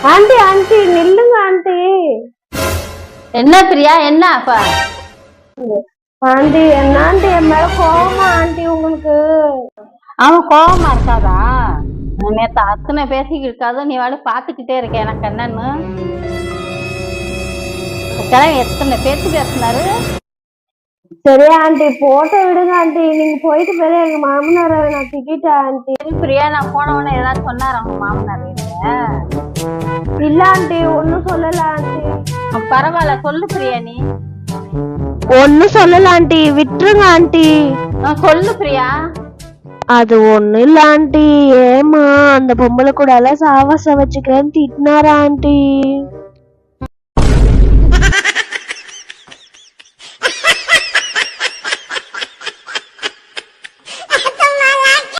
Aunty aunty நில்லுங்க aunty. என்ன பிரியா, என்ன அப்ப? ஆண்டி என்ன ஆண்டி என் மேல கோவமா ஆண்டி உங்களுக்கு? அவன் கோபமா இருக்காதா? நேத்து அத்தனை பேசிக்கிட்டு இருக்காதோ, நீ வாடு பாத்துக்கிட்டே இருக்க எனக்கு என்னன்னு. கிழமை எத்தனை பேச்சு பேசினாரு. சரி ஆண்டி போட்டோ விடுங்க ஆண்டி. நீங்க போயிட்டு போய் எங்க மாமனாரை நான் திட்டேன் ஆண்டி. சரி பிரியா, நான் போன உடனே ஏதாவது சொன்னாரு அவங்க மாமனார் வீட்டுல? இல்ல ஆண்டி ஒன்னும் சொல்லல ஆண்டி. பரவாயில்ல, சொல்லு பிரியா. நீ ஒன்னும் சொல்லல ஆண்டி, விட்டுருங்க ஆண்டி. சொல்லு பிரியா. அது ஒண்ணும் இல்ல ஆண்டி. ஏமா அந்த பொம்பளை கூட எல்லாம் சாவாசம் வச்சுக்கிறேன்னு திட்டினாரா ஆண்டி.